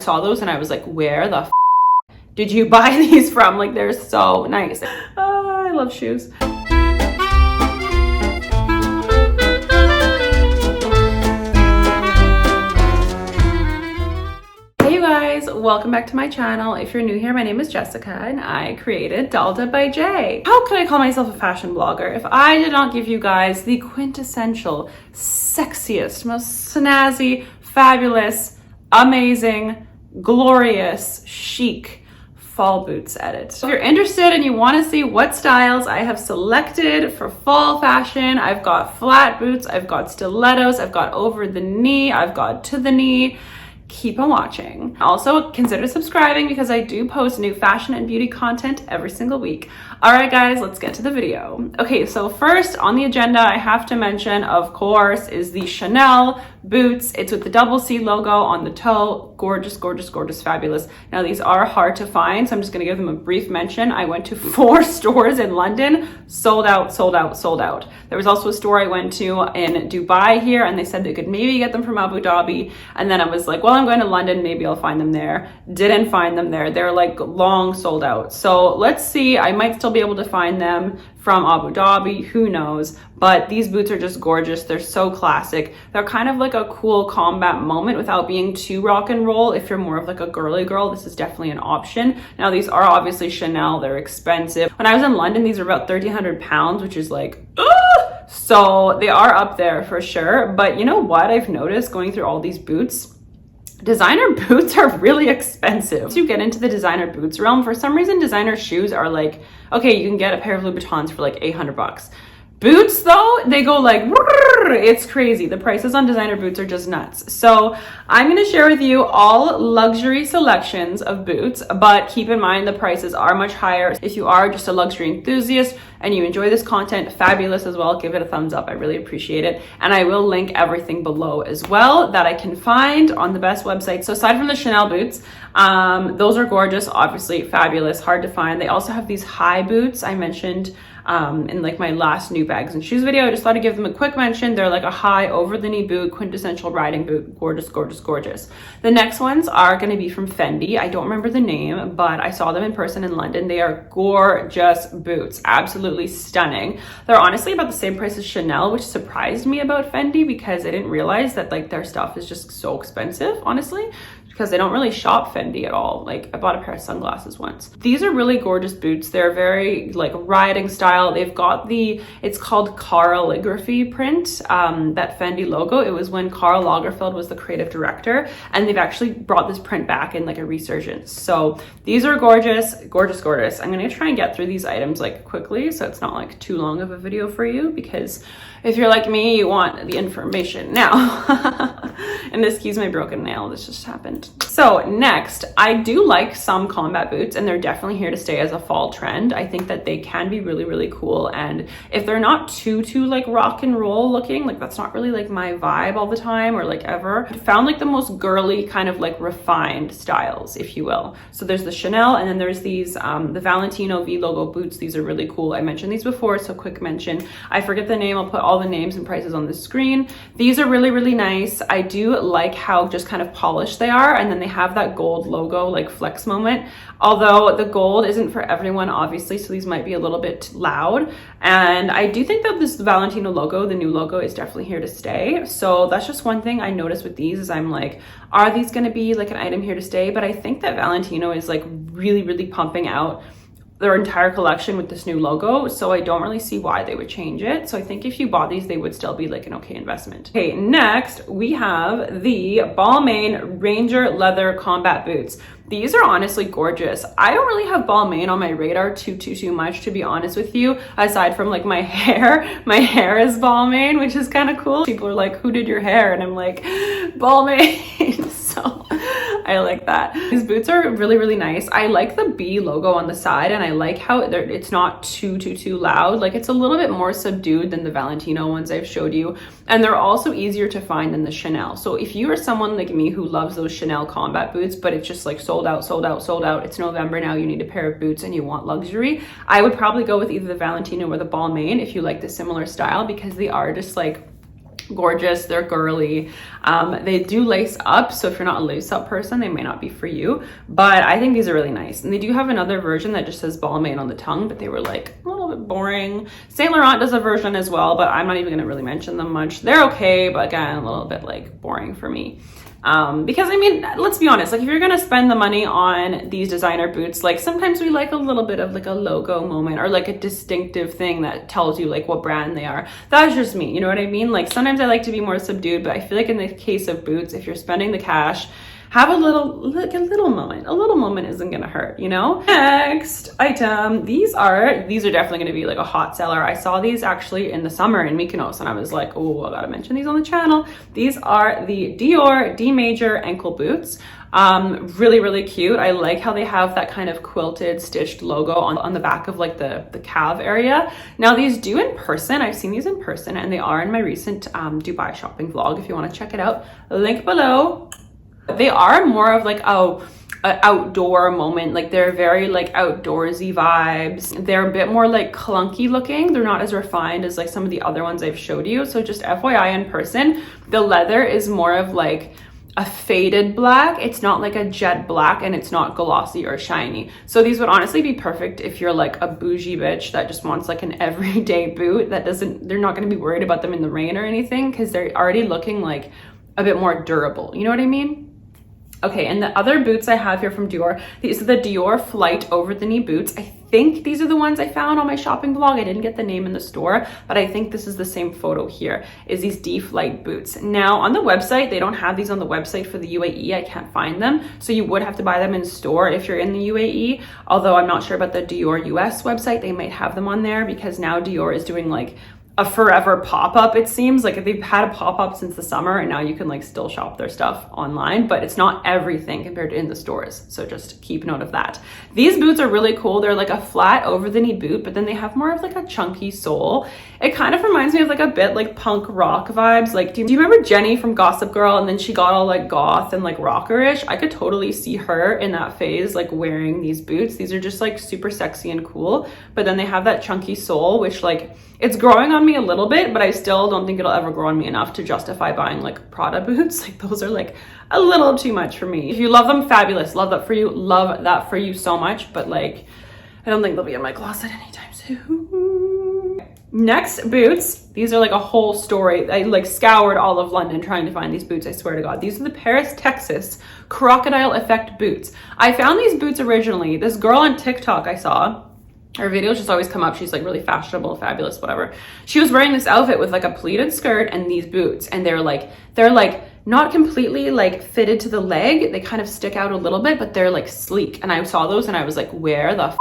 saw those and I was like, where the did you buy these from? Like, they're so nice. Oh, I love shoes. Welcome back to my channel. If you're new here, my name is Jessica and I created Dolce by J. How could I call myself a fashion blogger if I did not give you guys the quintessential, sexiest, most snazzy, fabulous, amazing, glorious, chic fall boots edit. So if you're interested and you want to see what styles I have selected for fall fashion, I've got flat boots, I've got stilettos, I've got over the knee, I've got to the knee. Keep on watching. Also, consider subscribing because I do post new fashion and beauty content every single week. All right, guys, let's get to the video. Okay, so first on the agenda, I have to mention, of course, is the Chanel boots. It's with the double C logo on the toe. Gorgeous, gorgeous, gorgeous, fabulous. Now, these are hard to find, so I'm just gonna give them a brief mention. I went to 4 stores in London, sold out, sold out, sold out. There was also a store I went to in Dubai here, and they said they could maybe get them from Abu Dhabi. And then I was like, well, I'm going to London, maybe I'll find them there. Didn't find them there. They're like long sold out. So let's see, I might still be able to find them from Abu Dhabi, who knows, but these boots are just gorgeous. They're so classic. They're kind of like a cool combat moment without being too rock and roll. If you're more of like a girly girl, this is definitely an option. Now, these are obviously Chanel. They're expensive. When I was in London, these were about 1,300 pounds, which is like, so they are up there for sure. But you know what I've noticed going through all these boots? Designer boots are really expensive. To get into the designer boots realm, for some reason, designer shoes are like, okay, you can get a pair of Louboutins for like 800 bucks. Boots though, they go like, it's crazy. The prices on designer boots are just nuts. So I'm gonna share with you all luxury selections of boots, but keep in mind the prices are much higher. If you are just a luxury enthusiast and you enjoy this content, fabulous as well. Give it a thumbs up, I really appreciate it. And I will link everything below as well that I can find on the best website. So aside from the Chanel boots, those are gorgeous, obviously fabulous, hard to find. They also have these high boots I mentioned in like my last new bags and shoes video. I just thought I'd give them a quick mention. They're like a high over the knee boot, quintessential riding boot. Gorgeous, gorgeous, gorgeous. The next ones are going to be from Fendi. I don't remember the name, but I saw them in person in London. They are gorgeous boots, absolutely stunning. They're honestly about the same price as Chanel, which surprised me about Fendi because I didn't realize that like their stuff is just so expensive, honestly, because I don't really shop Fendi at all. Like, I bought a pair of sunglasses once. These are really gorgeous boots. They're very like riding style. They've got it's called calligraphy print, that Fendi logo. It was when Karl Lagerfeld was the creative director, and they've actually brought this print back in like a resurgence. So these are gorgeous, gorgeous, gorgeous. I'm gonna try and get through these items like quickly so it's not like too long of a video for you, because if you're like me, you want the information now. And excuse my broken nail, this just happened. So next, I do like some combat boots, and they're definitely here to stay as a fall trend. I think that they can be really, really cool. And if they're not too like rock and roll looking, like that's not really like my vibe all the time or like ever, I found like the most girly kind of like refined styles, if you will. So there's the Chanel, and then there's these, the Valentino V logo boots. These are really cool. I mentioned these before, so quick mention. I forget the name. I'll put all the names and prices on the screen. These are really, really nice. I do like how just kind of polished they are, and then they have that gold logo like flex moment, although the gold isn't for everyone obviously, so these might be a little bit loud. And I do think that this Valentino logo, the new logo, is definitely here to stay. So that's just one thing I noticed with these, is I'm like, are these going to be like an item here to stay? But I think that Valentino is like really, really pumping out their entire collection with this new logo, so I don't really see why they would change it. So I think if you bought these, they would still be like an okay investment. Okay, next we have the Balmain Ranger leather combat boots. These are honestly gorgeous. I don't really have Balmain on my radar too much, to be honest with you, aside from like my hair. My hair is Balmain, which is kind of cool. People are like, who did your hair? And I'm like, Balmain. So I like that. These boots are really, really nice. I like the B logo on the side, and I like how it's not too loud. Like, it's a little bit more subdued than the Valentino ones I've showed you. And they're also easier to find than the Chanel. So if you are someone like me who loves those Chanel combat boots, but it's just like sold out, sold out, sold out, it's November now, you need a pair of boots and you want luxury, I would probably go with either the Valentino or the Balmain if you like the similar style, because they are just like gorgeous, they're girly. They do lace up, so if you're not a lace up person, they may not be for you, but I think these are really nice. And they do have another version that just says Balmain on the tongue, but they were like a little bit boring. Saint Laurent does a version as well, but I'm not even gonna really mention them much. They're okay, but again, a little bit like boring for me. Because I mean, let's be honest, like if you're gonna spend the money on these designer boots, like sometimes we like a little bit of like a logo moment or like a distinctive thing that tells you like what brand they are. That's just me, you know what I mean? Like sometimes I like to be more subdued, but I feel like in the case of boots, if you're spending the cash, have a little moment. A little moment isn't gonna hurt, you know? Next item, these are definitely gonna be like a hot seller. I saw these actually in the summer in Mykonos and I was like, oh, I gotta mention these on the channel. These are the Dior D Major ankle boots. Really, really cute. I like how they have that kind of quilted stitched logo on the back of like the calf area. Now these do in person, I've seen these in person and they are in my recent Dubai shopping vlog if you wanna check it out. Link below. They are more of like an outdoor moment, like they're very like outdoorsy vibes. They're a bit more like clunky looking. They're not as refined as like some of the other ones I've showed you. So just FYI, in person, the leather is more of like a faded black. It's not like a jet black and it's not glossy or shiny. So these would honestly be perfect if you're like a bougie bitch that just wants like an everyday boot that they're not going to be worried about them in the rain or anything because they're already looking like a bit more durable. You know what I mean? Okay, and the other boots I have here from Dior, these are the Dior Flight over the knee boots. I think these are the ones I found on my shopping blog. I didn't get the name in the store, but I think this is the same photo here, is these D Flight boots. Now on the website, they don't have these on the website for the UAE. I can't find them. So you would have to buy them in store if you're in the UAE. Although I'm not sure about the Dior US website. They might have them on there because now Dior is doing like a forever pop-up. It seems like they've had a pop-up since the summer and now you can like still shop their stuff online, but it's not everything compared to in the stores, so just keep note of that. These boots are really cool. They're like a flat over the knee boot, but then they have more of like a chunky sole. It kind of reminds me of like a bit like punk rock vibes. Like do you remember Jenny from Gossip Girl and then she got all like goth and like rockerish? I could totally see her in that phase, like wearing these boots. These are just like super sexy and cool, but then they have that chunky sole, which like it's growing on me a little bit, but I still don't think it'll ever grow on me enough to justify buying like Prada boots. Like those are like a little too much for me. If you love them, fabulous. Love that for you. Love that for you so much. But like, I don't think they'll be in my closet anytime soon. Next, boots. These are like a whole story. I like scoured all of London trying to find these boots. I swear to God. These are the Paris, Texas crocodile effect boots. I found these boots originally. This girl on TikTok I saw, her videos just always come up. She's like really fashionable, fabulous, whatever. She was wearing this outfit with like a pleated skirt and these boots. And they're like not completely like fitted to the leg. They kind of stick out a little bit, but they're like sleek. And I saw those and I was like, where the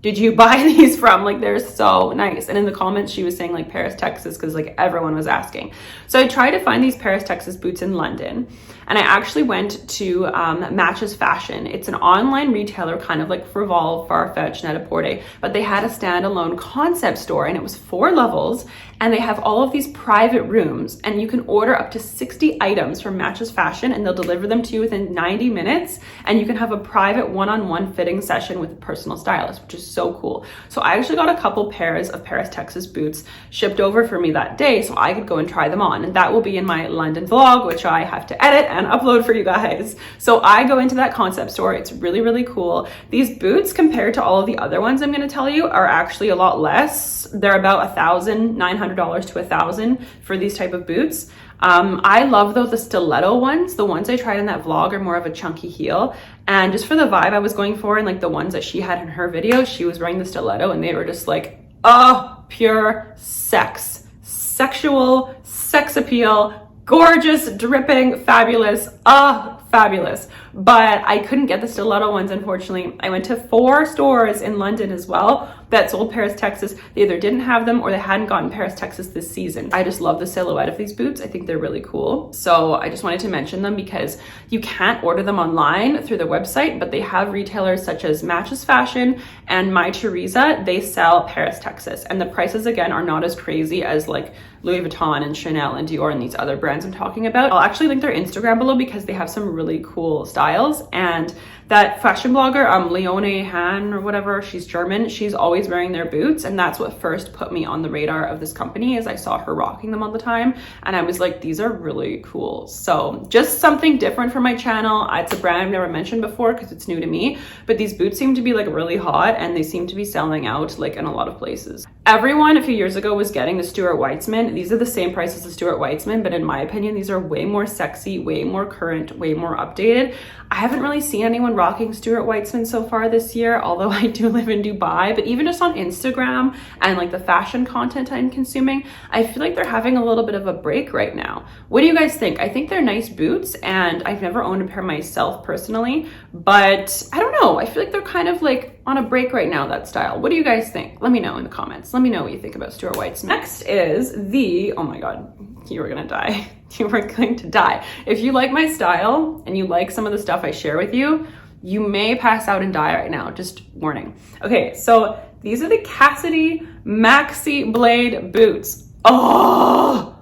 did you buy these from? Like they're so nice. And in the comments she was saying like Paris, Texas, because like everyone was asking. So I tried to find these Paris, Texas boots in London. And I actually went to Matches Fashion. It's an online retailer, kind of like Revolve, Farfetch, Net-a-Porter, but they had a standalone concept store and it was 4 levels. And they have all of these private rooms and you can order up to 60 items from Matches Fashion and they'll deliver them to you within 90 minutes. And you can have a private one-on-one fitting session with a personal stylist, which is so cool. So I actually got a couple pairs of Paris, Texas boots shipped over for me that day so I could go and try them on. And that will be in my London vlog, which I have to edit and upload for you guys. So I go into that concept store. It's really, really cool. These boots compared to all of the other ones I'm going to tell you are actually a lot less. They're about $1,900 to $1,000 for these type of boots. I love though the stiletto ones. The ones I tried in that vlog are more of a chunky heel. And just for the vibe I was going for and like the ones that she had in her video, she was wearing the stiletto and they were just like, oh, pure sex. Sexual, sex appeal, gorgeous, dripping, fabulous, fabulous. But I couldn't get the stiletto ones, unfortunately. I went to 4 stores in London as well that sold Paris, Texas. They either didn't have them or they hadn't gotten Paris, Texas this season. I just love the silhouette of these boots. I think they're really cool. So I just wanted to mention them because you can't order them online through the website, but they have retailers such as Matches Fashion and My Teresa. They sell Paris, Texas. And the prices, again, are not as crazy as like Louis Vuitton and Chanel and Dior and these other brands I'm talking about. I'll actually link their Instagram below because because they have some really cool styles. And that fashion blogger, Leone Han or whatever, she's German, she's always wearing their boots, and that's what first put me on the radar of this company, as I saw her rocking them all the time, and I was like, these are really cool. So just something different for my channel. It's a brand I've never mentioned before because it's new to me, but these boots seem to be like really hot, and they seem to be selling out like in a lot of places. Everyone a few years ago was getting the Stuart Weitzman. These are the same price as the Stuart Weitzman, but in my opinion, these are way more sexy, way more current, way more updated. I haven't really seen anyone rocking Stuart Weitzman so far this year, although I do live in Dubai, but even just on Instagram and like the fashion content I'm consuming, I feel like they're having a little bit of a break right now. What do you guys think? I think they're nice boots, and I've never owned a pair myself personally, but I don't know. I feel like they're kind of like on a break right now, that style. What do you guys think? Let me know in the comments. Let me know what you think about Stuart Weitzman. Next is the, oh my God, you were gonna die. You were going to die. If you like my style and you like some of the stuff I share with you, you may pass out and die right now, just warning. Okay, so these are the Cassidy Maxi Blade boots. Oh,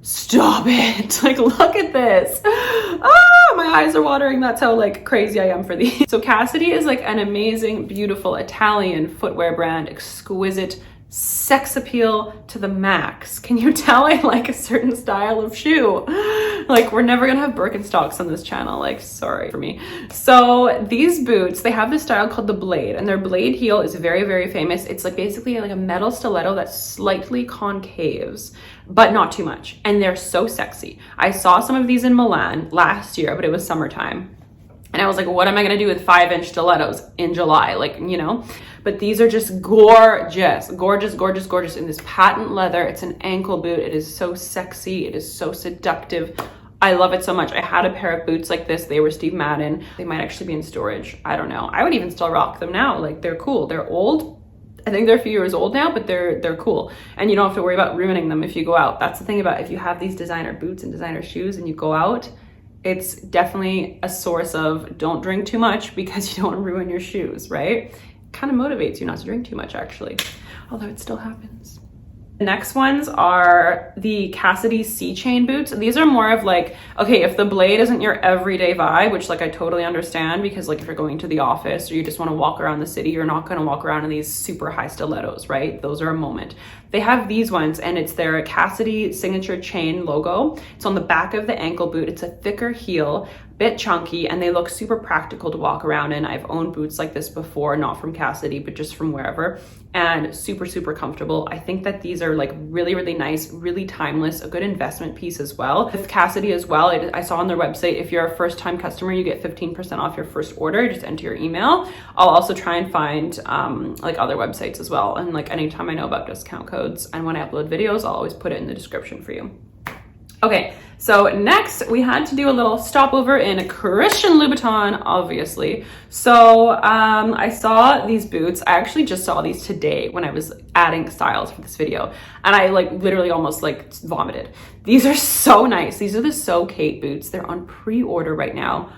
stop it. Like, look at this. Oh, my eyes are watering. That's how like crazy I am for these. So Cassidy is like an amazing, beautiful Italian footwear brand, exquisite, sex appeal to the max. Can you tell I like a certain style of shoe? Like, we're never gonna have Birkenstocks on this channel, like, sorry for me. So these boots, they have this style called the Blade, and their blade heel is very, very famous. It's like basically like a metal stiletto that slightly concaves, but not too much, and they're so sexy. I saw some of these in Milan last year, but it was summertime, and I was like, what am I gonna do with 5-inch stilettos in July? Like, you know, but these are just gorgeous, gorgeous, gorgeous, gorgeous in this patent leather. It's an ankle boot. It is so sexy. It is so seductive. I love it so much. I had a pair of boots like this. They were Steve Madden. They might actually be in storage. I don't know. I would even still rock them now. Like, they're cool. They're old. I think they're a few years old now, but they're cool. And you don't have to worry about ruining them if you go out. That's the thing about if you have these designer boots and designer shoes and you go out, it's definitely a source of don't drink too much because you don't want to ruin your shoes, right? Kind of motivates you not to drink too much, actually, although it still happens. The next ones are the Cassidy C chain boots. These are more of like, okay, if the Blade isn't your everyday vibe, which like I totally understand, because like if you're going to the office or you just want to walk around the city, you're not going to walk around in these super high stilettos, right? Those are a moment. They have these ones, and it's their Cassidy signature chain logo. It's on the back of the ankle boot. It's a thicker heel, bit chunky, and they look super practical to walk around in. I've owned boots like this before, not from Cassidy, but just from wherever, and super, super comfortable. I think that these are like really, really nice, really timeless, a good investment piece as well. With Cassidy as well, I saw on their website, if you're a first-time customer, you get 15% off your first order. Just enter your email. I'll also try and find like other websites as well, and like anytime I know about discount codes, and when I upload videos, I'll always put it in the description for you. Okay, so next we had to do a little stopover in Christian Louboutin, obviously. So I saw these boots. I actually just saw these today when I was adding styles for this video, and I like literally almost like vomited. These are so nice. These are the So Kate boots. They're on pre-order right now.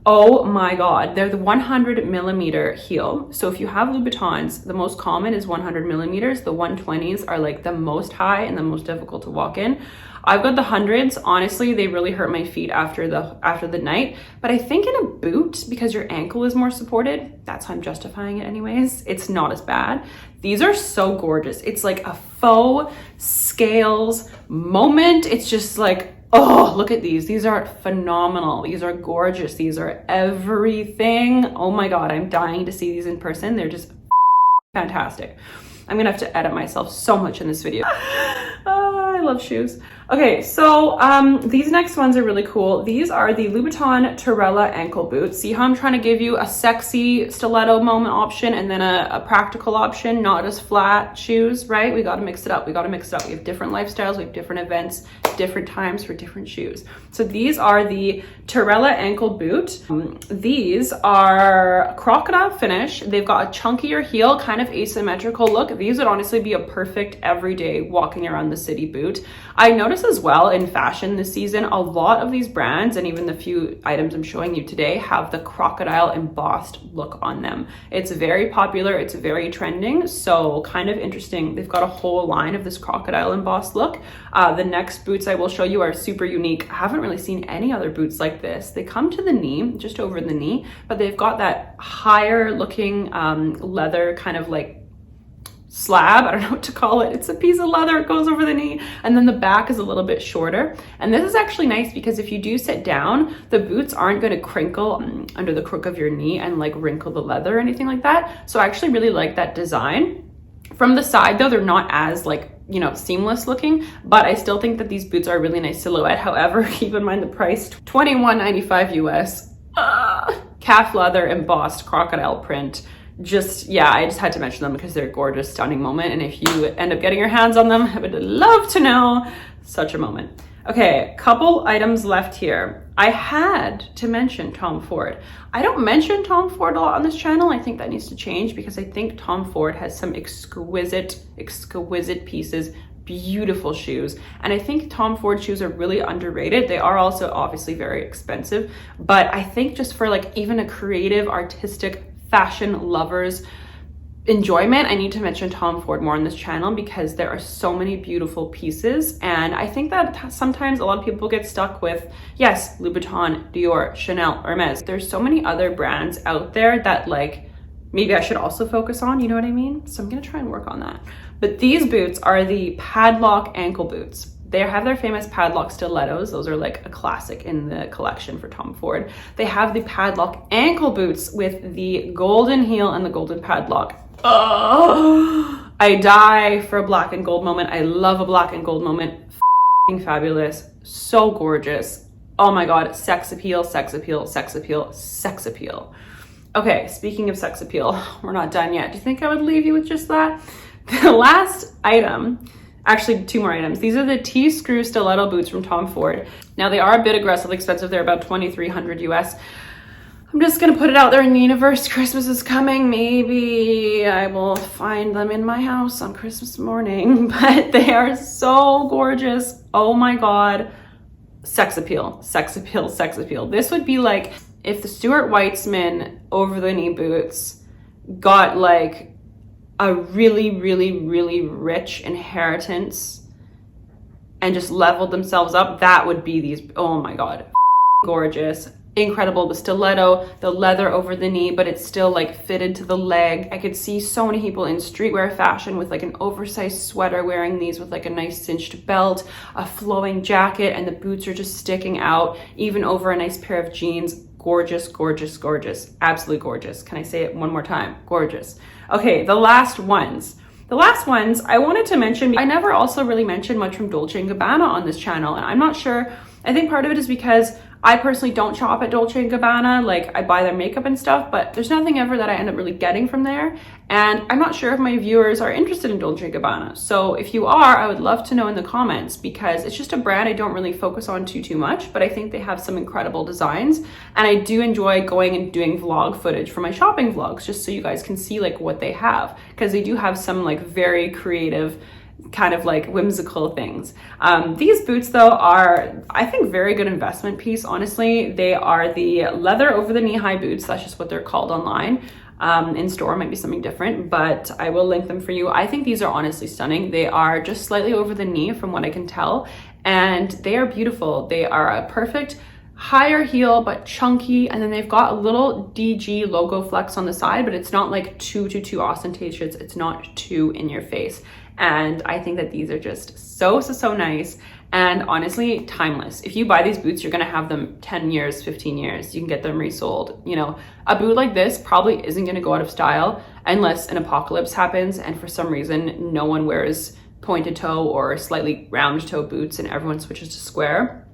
Oh my God, they're the 100mm heel. So if you have Louboutins, the most common is 100mm. The 120s are like the most high and the most difficult to walk in. I've got the 100s. Honestly, they really hurt my feet after the night. But I think in a boot, because your ankle is more supported, that's how I'm justifying it anyways, it's not as bad. These are so gorgeous. It's like a faux scales moment. It's just like, oh, look at these. These are phenomenal. These are gorgeous. These are everything. Oh my God, I'm dying to see these in person. They're just fantastic. I'm gonna have to edit myself so much in this video. I love shoes. Okay, so these next ones are really cool. These are the Louboutin Torella ankle boots. See how I'm trying to give you a sexy stiletto moment option and then a practical option, not just flat shoes, right? We gotta mix it up. We gotta mix it up. We have different lifestyles, we have different events, different times for different shoes. So these are the Torella ankle boot. These are crocodile finish. They've got a chunkier heel, kind of asymmetrical look. These would honestly be a perfect everyday walking around the city boot. I noticed noticed as well in fashion this season, a lot of these brands, and even the few items I'm showing you today, have the crocodile embossed look on them. It's very popular, it's very trending, so kind of interesting. They've got a whole line of this crocodile embossed look. The next boots I will show you are super unique. I haven't really seen any other boots like this. They come to the knee, just over the knee, but they've got that higher looking leather kind of like slab, I don't know what to call it. It's a piece of leather, it goes over the knee, and then the back is a little bit shorter. And this is actually nice because if you do sit down, the boots aren't going to crinkle under the crook of your knee and like wrinkle the leather or anything like that. So I actually really like that design. From the side though, they're not as like, you know, seamless looking, but I still think that these boots are a really nice silhouette. However, keep in mind the price, $21.95 US. Calf leather embossed crocodile print. Just, yeah, I just had to mention them because they're a gorgeous, stunning moment. And if you end up getting your hands on them, I would love to know. Such a moment. Okay, couple items left here. I had to mention Tom Ford. I don't mention Tom Ford a lot on this channel. I think that needs to change because I think Tom Ford has some exquisite pieces, beautiful shoes. And I think Tom Ford shoes are really underrated. They are also obviously very expensive, but I think just for like even a creative, artistic, fashion lovers enjoyment, I need to mention Tom Ford more on this channel because there are so many beautiful pieces. And I think that sometimes a lot of people get stuck with, yes, Louboutin, Dior, Chanel, Hermes. There's so many other brands out there that like maybe I should also focus on, you know what I mean? So I'm gonna try and work on that. But these boots are the padlock ankle boots. They have their famous padlock stilettos. Those are like a classic in the collection for Tom Ford. They have the padlock ankle boots with the golden heel and the golden padlock. Oh, I die for a black and gold moment. I love a black and gold moment. Fabulous, so gorgeous. Oh my God, sex appeal, sex appeal, sex appeal, sex appeal. Okay, speaking of sex appeal, we're not done yet. Do you think I would leave you with just that? The last item, actually two more items. These are the T-screw stiletto boots from Tom Ford. Now they are a bit aggressively expensive. They're about $2,300 US. I'm just gonna put it out there in the universe. Christmas is coming. Maybe I will find them in my house on Christmas morning, but they are so gorgeous. Oh my God. Sex appeal, sex appeal, sex appeal. This would be like if the Stuart Weitzman over the knee boots got like a really, really, really rich inheritance and just leveled themselves up, that would be these. Oh my God, gorgeous, incredible. The stiletto, the leather over the knee, but it's still like fitted to the leg. I could see so many people in streetwear fashion with like an oversized sweater wearing these with like a nice cinched belt, a flowing jacket, and the boots are just sticking out even over a nice pair of jeans. Gorgeous, gorgeous, gorgeous, absolutely gorgeous. Can I say it one more time? Gorgeous. Okay, the last ones. The last ones I wanted to mention, I never also really mentioned much from Dolce & Gabbana on this channel, and I'm not sure, I think part of it is because I personally don't shop at Dolce & Gabbana. Like, I buy their makeup and stuff, but there's nothing ever that I end up really getting from there. And I'm not sure if my viewers are interested in Dolce & Gabbana. So if you are, I would love to know in the comments, because it's just a brand I don't really focus on too much, but I think they have some incredible designs. And I do enjoy going and doing vlog footage for my shopping vlogs, just so you guys can see like what they have, because they do have some like very creative, kind of like whimsical things. These boots though are, I think, very good investment piece. Honestly, they are the leather over the knee high boots. That's just what they're called online. In store might be something different, but I will link them for you. I think these are honestly stunning. They are just slightly over the knee from what I can tell, and they are beautiful. They are a perfect higher heel but chunky, and then they've got a little DG logo flex on the side, but it's not like too ostentatious. It's not too in your face. And I think that these are just so nice, and honestly timeless. If you buy these boots, you're gonna have them 10 years, 15 years. You can get them resold. You know, a boot like this probably isn't gonna go out of style unless an apocalypse happens and for some reason no one wears pointed toe or slightly round toe boots and everyone switches to square.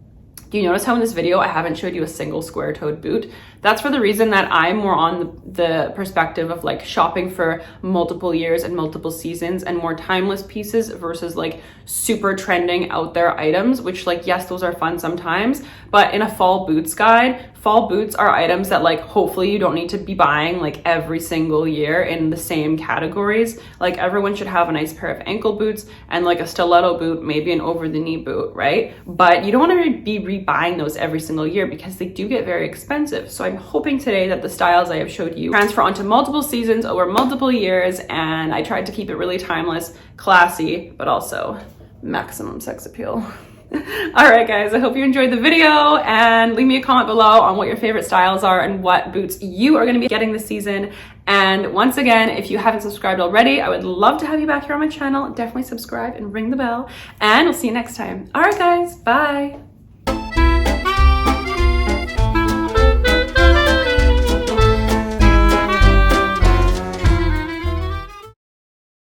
Do you notice how in this video I haven't showed you a single square-toed boot? That's for the reason that I'm more on the perspective of like shopping for multiple years and multiple seasons and more timeless pieces versus like super trending out there items, which like, yes, those are fun sometimes, but in a fall boots guide, fall boots are items that like hopefully you don't need to be buying like every single year in the same categories. Like everyone should have a nice pair of ankle boots and like a stiletto boot, maybe an over the knee boot, right? But you don't want to be rebuying those every single year because they do get very expensive. So I'm hoping today that the styles I have showed you transfer onto multiple seasons over multiple years, and I tried to keep it really timeless, classy, but also maximum sex appeal. All right, guys, I hope you enjoyed the video, and leave me a comment below on what your favorite styles are and what boots you are going to be getting this season. And once again, if you haven't subscribed already, I would love to have you back here on my channel. Definitely subscribe and ring the bell, and we'll see you next time. All right, guys, bye.